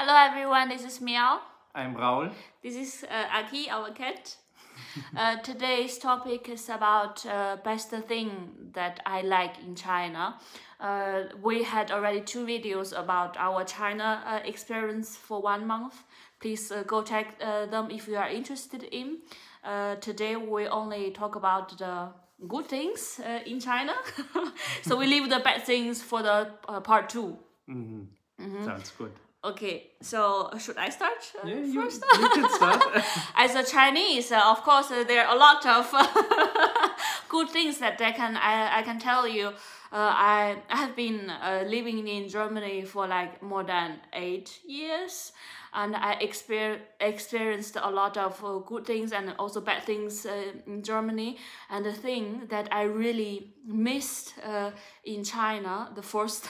Hello everyone, this is Miao. I'm Raul. This is Aki, our cat. Today's topic is about best thing that I like in China. We had already 2 videos about our China experience for 1 month. Please go check them if you are interested in. Today we only talk about the good things in China. So we leave the bad things for the part 2. Sounds good. Okay, so should I start first? You can start. As a Chinese, of course, there are a lot of good things that I can tell you. I have been living in Germany for like more than 8 years, and I experienced a lot of good things and also bad things in Germany. And the thing that I really missed in China, the first,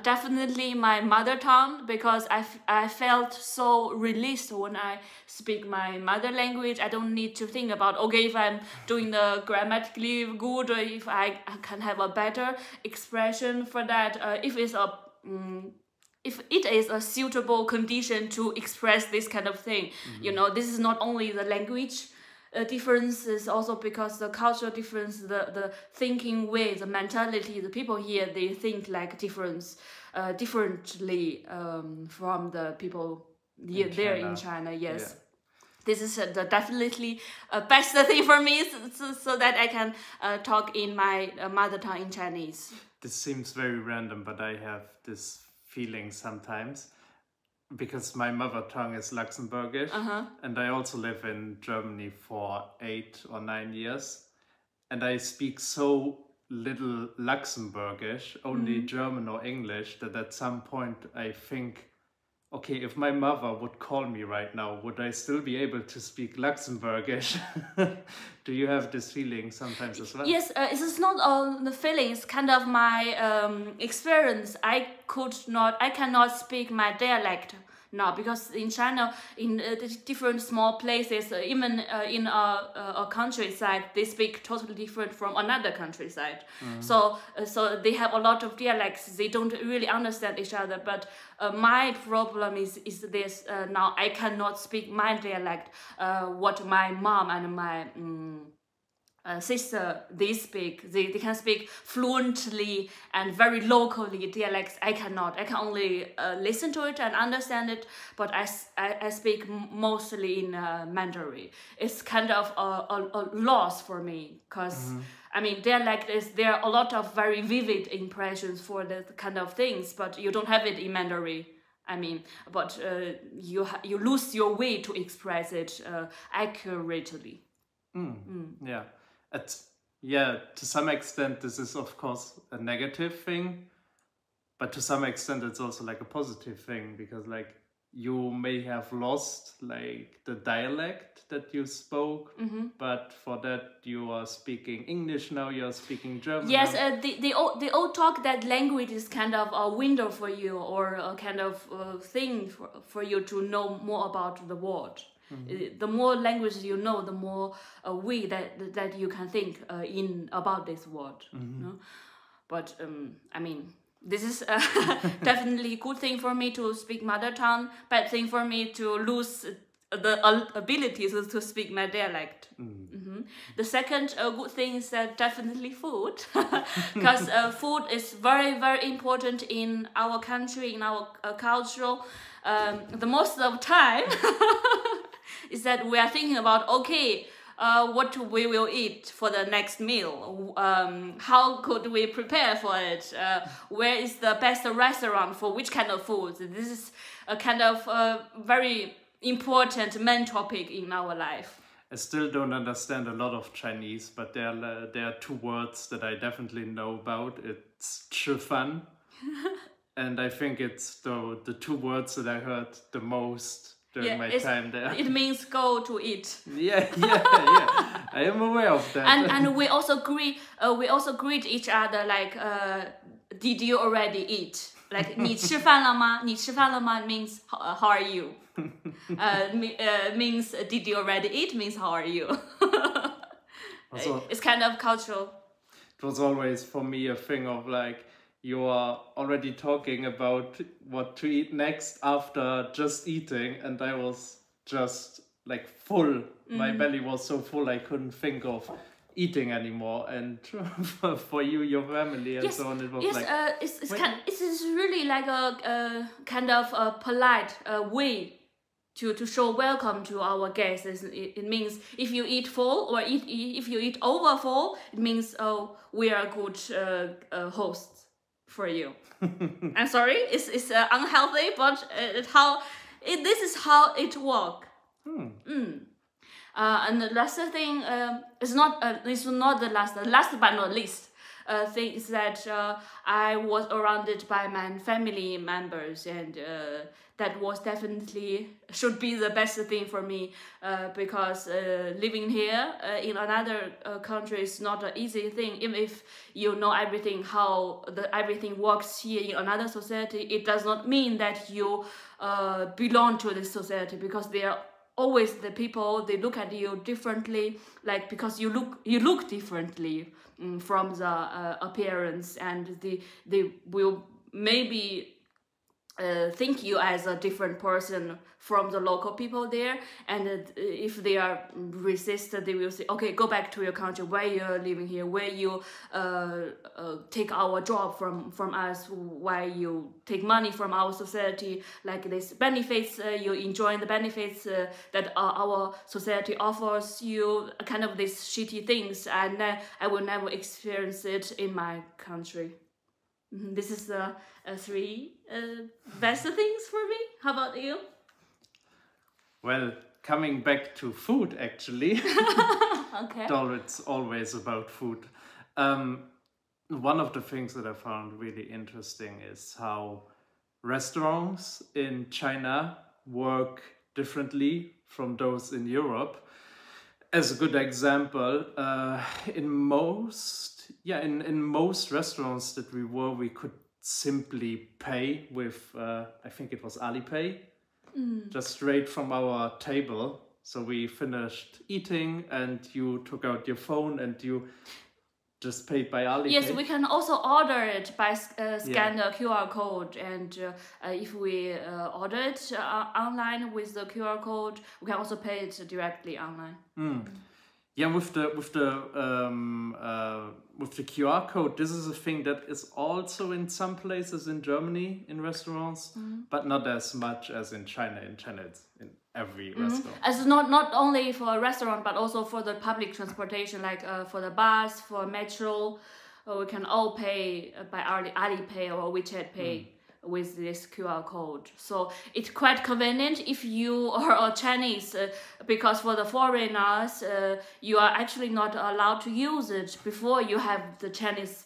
definitely my mother tongue, because I felt so released when I speak my mother language. I don't need to think about, okay, if I'm doing the grammatically good, or if I can have a better expression for that, if it is a suitable condition to express this kind of thing. You know, this is not only the language difference, is also because the cultural difference, the thinking way, the mentality, the people here, they think like differently from the people here, there in China. Yes. Yeah. This is definitely best thing for me, so that I can talk in my mother tongue in Chinese. This seems very random, but I have this feeling sometimes, because my mother tongue is Luxembourgish, and I also live in Germany for 8 or 9 years, and I speak so little Luxembourgish, only German or English, that at some point I think, okay, if my mother would call me right now, would I still be able to speak Luxembourgish? Do you have this feeling sometimes as well? Yes, it's not all the feeling, it's kind of my experience. I cannot speak my dialect now, because in China, in the different small places, even in a countryside, they speak totally different from another countryside. So they have a lot of dialects. They don't really understand each other. But my problem is this: now I cannot speak my dialect. What my mom and my sister, they speak. They can speak fluently and very locally dialects. I cannot. I can only listen to it and understand it, but I speak mostly in Mandarin. It's kind of a loss for me, because I mean, dialect there are a lot of very vivid impressions for the kind of things, but you don't have it in Mandarin. I mean, but you lose your way to express it accurately. Yeah, to some extent this is of course a negative thing, but to some extent it's also like a positive thing, because like you may have lost like the dialect that you spoke, but for that you are speaking English now, you are speaking German. Yes, they all talk that language is kind of a window for you, or a kind of thing for you to know more about the world. The more languages you know, the more way that you can think in about this world. You know? But I mean, this is definitely a good thing for me to speak mother tongue. Bad thing for me to lose the ability to speak my dialect. The second good thing is definitely food, because food is very, very important in our country, in our culture. The most of the time is that we are thinking about, okay, what we will eat for the next meal. How could we prepare for it? Where is the best restaurant for which kind of food? This is a kind of very important main topic in our life. I still don't understand a lot of Chinese, but there are 2 words that I definitely know about. It's 吃饭, and I think it's the 2 words that I heard the most during my time there. It means go to eat. Yeah. I am aware of that. And we also greet each other like, did you already eat? Like 你吃饭了吗? 你吃饭了吗 means how are you? Means did you already eat means how are you? Also, it's kind of cultural. It was always for me a thing of like, you are already talking about what to eat next after just eating, and I was just like full. My belly was so full I couldn't think of eating anymore. And for you, your family, and so on, it was like it's really like a kind of a polite way to show welcome to our guests. It means if you eat full or if you eat over full, it means we are good hosts for you. I'm sorry, it's unhealthy, but this is how it works. And the last thing it's not the last but not least thing is that I was surrounded by my family members, and that was definitely should be the best thing for me, because living here in another country is not an easy thing. Even if you know everything, how everything works here in another society, it does not mean that you belong to this society, because they are always the people, they look at you differently, like because you look differently from the appearance, and they will maybe think you as a different person from the local people there, and if they are resistant, they will say, okay, go back to your country, why you're living here, where you take our job from us, why you take money from our society, like this benefits, you enjoying the benefits that our society offers you, kind of these shitty things, and I will never experience it in my country. This is the three best things for me. How about you? Well, coming back to food, actually. Okay. It's always about food. One of the things that I found really interesting is how restaurants in China work differently from those in Europe. As a good example, in most restaurants that we could simply pay with, I think it was Alipay, just straight from our table. So we finished eating and you took out your phone and you just paid by Alipay. Yes, we can also order it by scan the QR code, and if we order it online with the QR code, we can also pay it directly online. Yeah, with the QR code, this is a thing that is also in some places in Germany in restaurants, but not as much as in China. In China, it's in every restaurant. As not only for a restaurant, but also for the public transportation, like for the bus, for metro, we can all pay by Alipay or WeChat Pay with this QR code. So it's quite convenient if you are a Chinese, because for the foreigners, you are actually not allowed to use it before you have the Chinese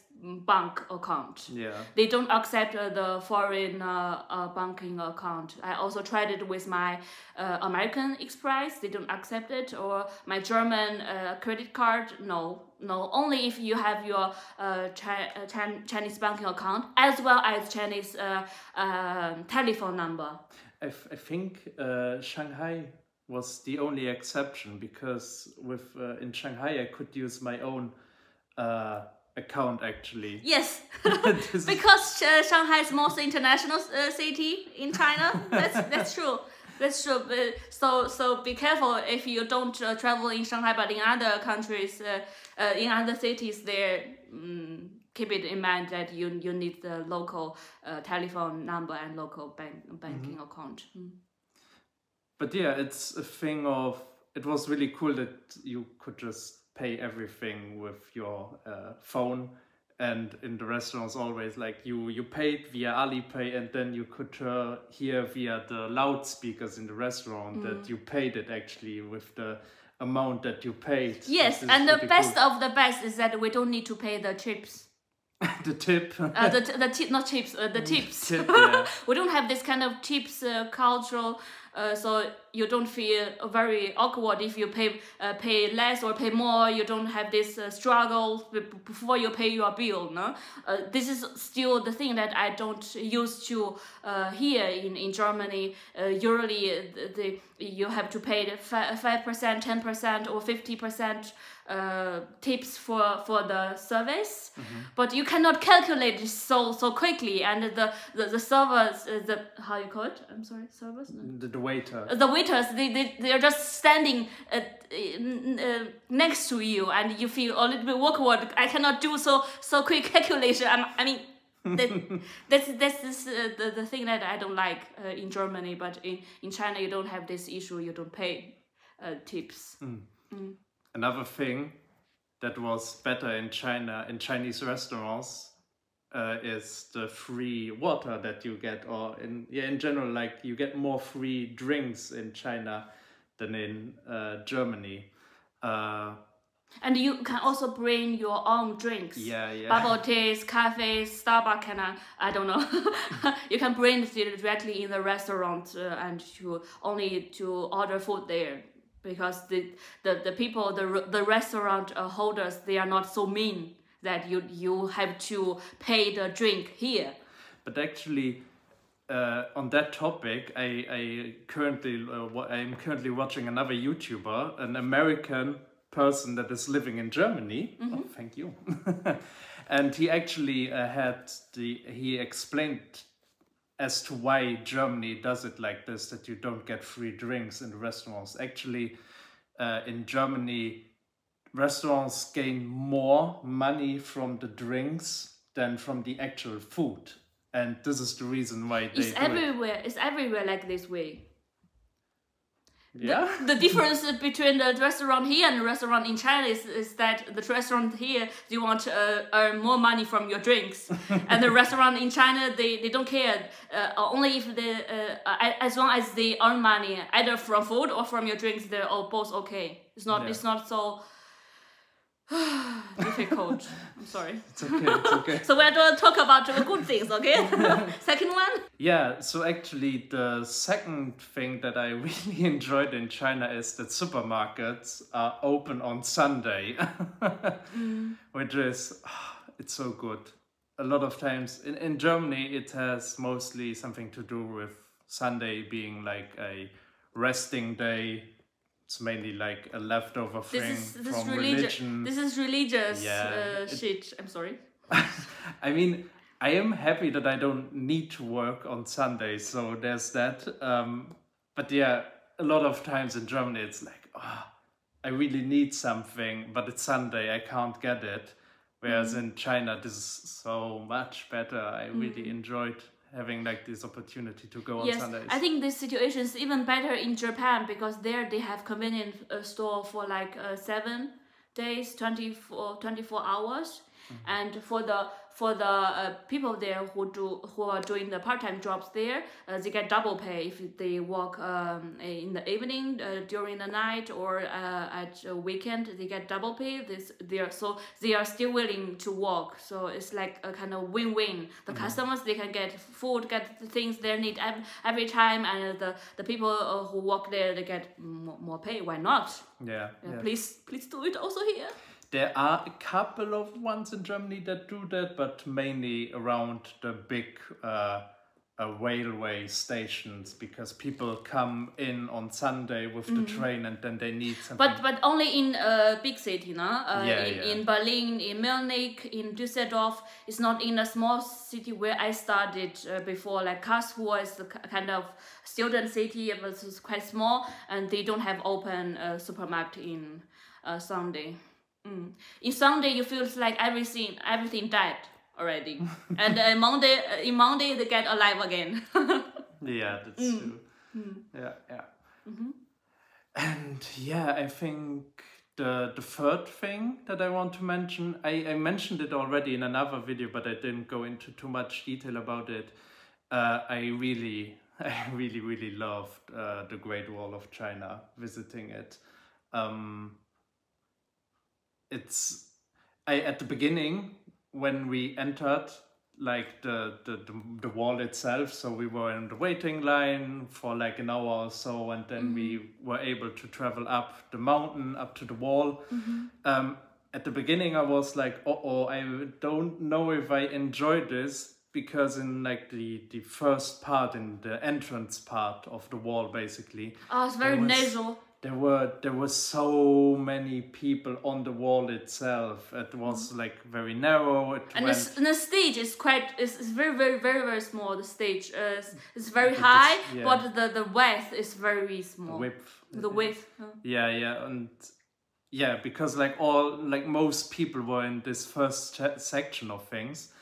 bank account. Yeah. They don't accept the foreign banking account. I also tried it with my American Express. They don't accept it. Or my German credit card. No. Only if you have your Chinese banking account as well as Chinese telephone number. I think Shanghai was the only exception, because in Shanghai I could use my own account actually. Yes, because Shanghai is the most international city in China. That's true. That's true. So be careful if you don't travel in Shanghai, but in other countries, in other cities, there. Keep it in mind that you need the local telephone number and local banking account. But yeah, it's a thing of, it was really cool that you could just pay everything with your phone, and in the restaurants always like you paid via Alipay, and then you could hear via the loudspeakers in the restaurant that you paid it actually with the amount that you paid. Yes, and the best of the best is that we don't need to pay the chips. The tip. The tip, not chips. The tips. Tip, yeah. We don't have this kind of tips cultural so you don't feel very awkward if you pay less or pay more. You don't have this struggle before you pay your bill. No, this is still the thing that I don't used to here in Germany. Usually, you have to pay 5%, 10%, or 50%. Tips for the service, but you cannot calculate it so quickly, and the servers, the how you call it? I'm sorry, servers. The waiter. The waiters, they are just standing next to you, and you feel a little bit awkward. I cannot do so quick calculation. I mean. That's the thing that I don't like in Germany, but in China you don't have this issue. You don't pay tips. Another thing that was better in China, in Chinese restaurants, is the free water that you get, or in general, like you get more free drinks in China than in Germany. And you can also bring your own drinks. Yeah. Bubble teas, cafes, Starbucks, and I don't know. You can bring it directly in the restaurant and to order food there. Because the people, the restaurant holders, they are not so mean that you have to pay the drink here. But actually, on that topic, I'm currently watching another YouTuber, an American person that is living in Germany. Oh, thank you. And he actually he explained as to why Germany does it like this, that you don't get free drinks in the restaurants. Actually, in Germany, restaurants gain more money from the drinks than from the actual food. And this is the reason why it's everywhere like this way. Yeah. The difference between the restaurant here and the restaurant in China is that the restaurant here, they want to earn more money from your drinks, and the restaurant in China, they don't care. Only if as long as they earn money either from food or from your drinks, they're all both okay. It's not so difficult. I'm sorry. It's okay. So we're going to talk about the good things, okay? Second one? Yeah, so actually the second thing that I really enjoyed in China is that supermarkets are open on Sunday, which is, it's so good. A lot of times in Germany, it has mostly something to do with Sunday being like a resting day. It's mainly like a leftover thing from religion. This is religious shit. I'm sorry. I mean, I am happy that I don't need to work on Sunday, so there's that. But yeah, a lot of times in Germany, it's like, I really need something, but it's Sunday, I can't get it. Whereas in China, this is so much better. I really enjoyed having like this opportunity to go on Sundays. I think this situation is even better in Japan, because there they have convenient store for like 7 days, 24 hours. And for the people there who are doing the part-time jobs there, they get double pay if they work in the evening, during the night, or at a weekend. They get double pay. They are still willing to work. So it's like a kind of win-win. The customers, they can get food, get the things they need every time, and the people who work there, they get more pay. Why not? Yeah. Please do it also here. There are a couple of ones in Germany that do that, but mainly around the big railway stations, because people come in on Sunday with the train and then they need something. But only in big city, no? In Berlin, in Munich, in Düsseldorf. It's not in a small city where I studied before, like Karlsruhe is the kind of student city, but it's quite small, and they don't have open supermarket in Sunday. In Sunday, you feel like everything died already, and in Monday they get alive again. Yeah, that's true. Yeah. And yeah, I think the third thing that I want to mention, I mentioned it already in another video, but I didn't go into too much detail about it. I really loved the Great Wall of China, visiting it. At the beginning, when we entered, like the wall itself. So we were in the waiting line for like an hour or so, and then we were able to travel up the mountain, up to the wall. At the beginning I was like, I don't know if I enjoyed this, because in like the first part, in the entrance part of the wall, basically, it's very nasal. There were so many people on the wall itself. It was like very narrow. And the stage is very, very, very, very small. The stage is very high, but the width is very small. The width. Yeah, and yeah, because like most people were in this first section of things,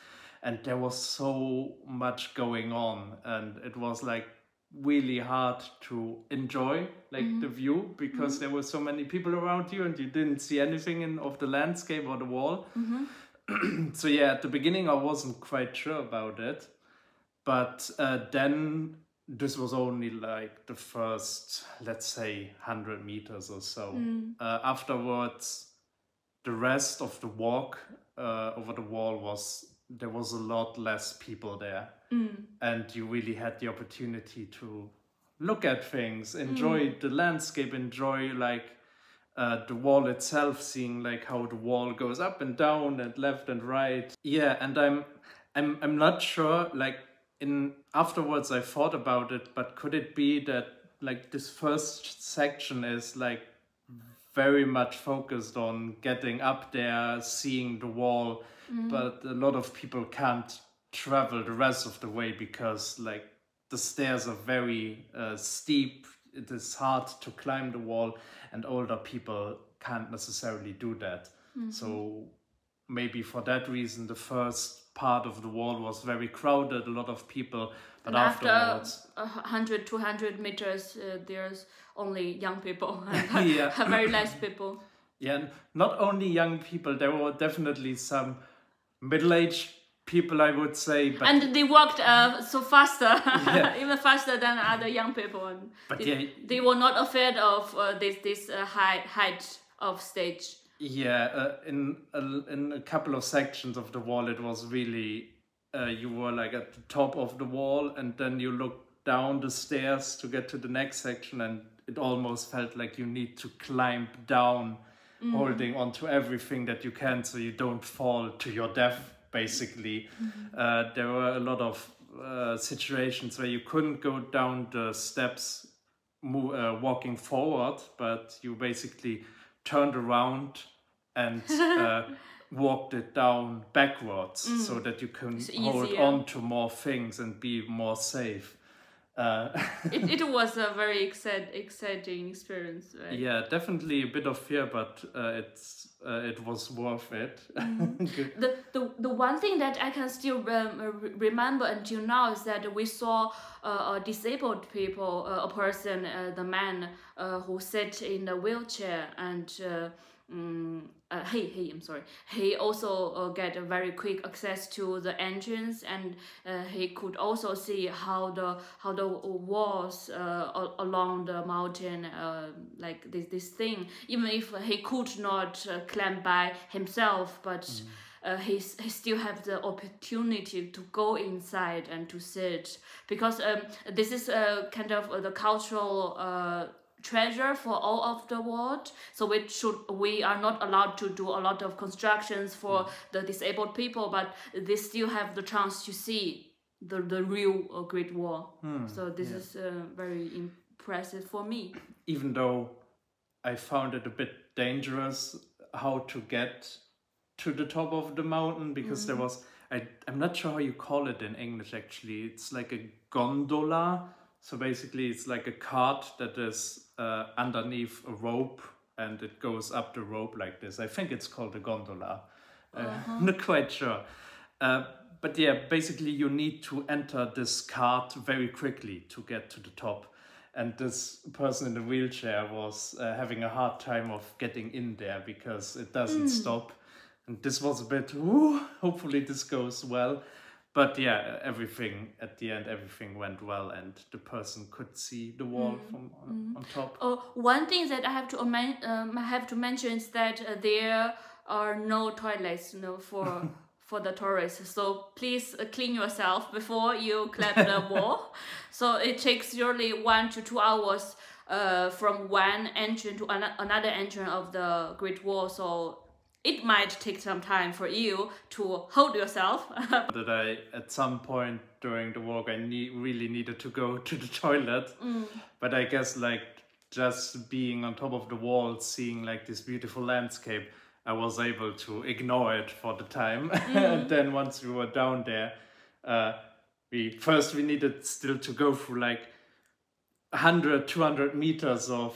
and there was so much going on, and it was like really hard to enjoy like the view, because there were so many people around you and you didn't see anything of the landscape or the wall. So yeah, at the beginning I wasn't quite sure about it, but then this was only like the first, let's say, 100 meters or so. Afterwards, the rest of the walk over the wall there was a lot less people there. And you really had the opportunity to look at things, enjoy the landscape, enjoy like the wall itself, seeing like how the wall goes up and down and left and right. Yeah, and I'm not sure, like afterwards I thought about it, but could it be that like this first section is like very much focused on getting up there, seeing the wall, but a lot of people can't travel the rest of the way because like the stairs are very steep. It is hard to climb the wall, and older people can't necessarily do that. So maybe for that reason the first part of the wall was very crowded, a lot of people, but afterwards, after 100-200 meters there's only young people yeah. very less people. Yeah, not only young people, there were definitely some middle-aged people, I would say, but and they walked so faster, even faster than other young people, and but they were not afraid of this height of stage. Yeah, in a couple of sections of the wall, it was really you were like at the top of the wall, and then you looked down the stairs to get to the next section, and it almost felt like you need to climb down, holding onto everything that you can so you don't fall to your death. Basically, there were a lot of situations where you couldn't go down the steps walking forward, but you basically turned around and walked it down backwards so that you can hold on to more things and be more safe. It was a very exciting experience, right? Yeah, definitely a bit of fear, but it was worth it. The one thing that I can still remember until now is that we saw a disabled people, a person, the man who sat in a wheelchair, and I'm sorry. He also get a very quick access to the entrance, and he could also see how the walls along the mountain, like this thing. Even if he could not climb by himself, but he still have the opportunity to go inside and to sit, because this is kind of the cultural treasure for all of the world. So we are not allowed to do a lot of constructions for the disabled people, but they still have the chance to see the real Great Wall. So this is very impressive for me. Even though I found it a bit dangerous how to get to the top of the mountain, because there was, I'm not sure how you call it in English actually. It's like a gondola. So basically it's like a cart that is underneath a rope, and it goes up the rope like this. I think it's called a gondola. I'm not quite sure. But yeah, basically you need to enter this cart very quickly to get to the top. And this person in the wheelchair was having a hard time of getting in there because it doesn't stop. And this was a bit, hopefully this goes well. But yeah, at the end, everything went well, and the person could see the wall from on top. One thing that I have to mention is that there are no toilets, for for the tourists. So please clean yourself before you climb the wall. So it takes usually 1 to 2 hours from one entrance to another entrance of the Great Wall. So it might take some time for you to hold yourself. That I, at some point during the walk, I really needed to go to the toilet. But I guess like just being on top of the wall, seeing like this beautiful landscape, I was able to ignore it for the time. And then once we were down there, we needed still to go through like 100-200 meters of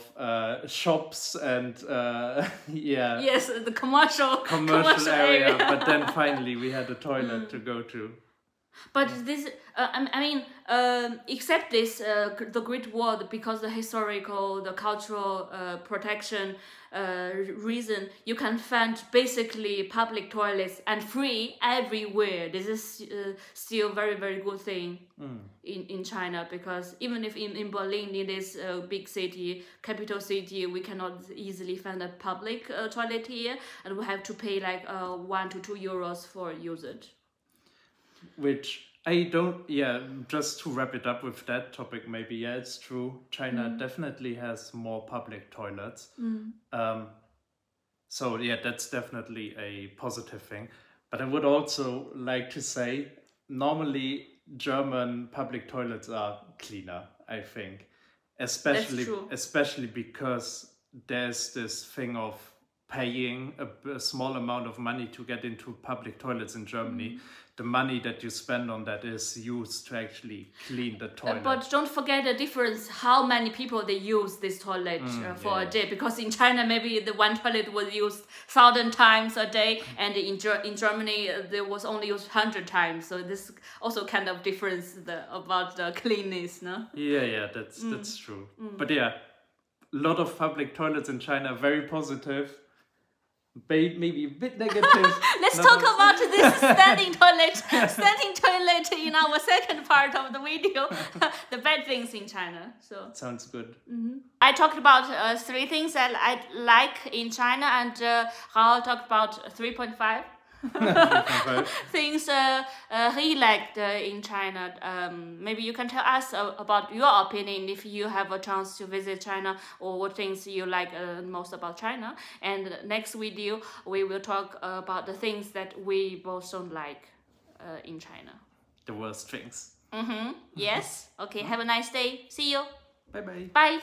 shops and yeah. Yes, the commercial area. But then finally we had a toilet to go to. But this, I mean, except this, the Great Wall, because the historical, the cultural protection reason, you can find basically public toilets and free everywhere. This is still very, very good thing in China, because even if in Berlin, it is a big city, capital city, we cannot easily find a public toilet here, and we have to pay like 1 to 2 euros for usage. Which I don't, just to wrap it up with that topic, maybe, it's true. China definitely has more public toilets. So yeah, that's definitely a positive thing. But I would also like to say, normally German public toilets are cleaner, I think. Especially because there's this thing of paying a small amount of money to get into public toilets in Germany. The money that you spend on that is used to actually clean the toilet. But don't forget the difference, how many people they use this toilet for a day. Because in China, maybe the one toilet was used 1,000 times a day, and in Germany, there was only used 100 times. So this also kind of difference about the cleanness, no? Yeah, that's true. But yeah, a lot of public toilets in China are very positive. Maybe a bit negative. Let's talk about this standing toilet in our second part of the video. The bad things in China. So sounds good. I talked about 3 things that I like in China, and I'll talk about 3.5 things he liked in China. Maybe you can tell us about your opinion if you have a chance to visit China, or what things you like most about China. And next video we will talk about the things that we both don't like in China. The worst things. Yes. Okay. Have a nice day. See you. Bye. Bye.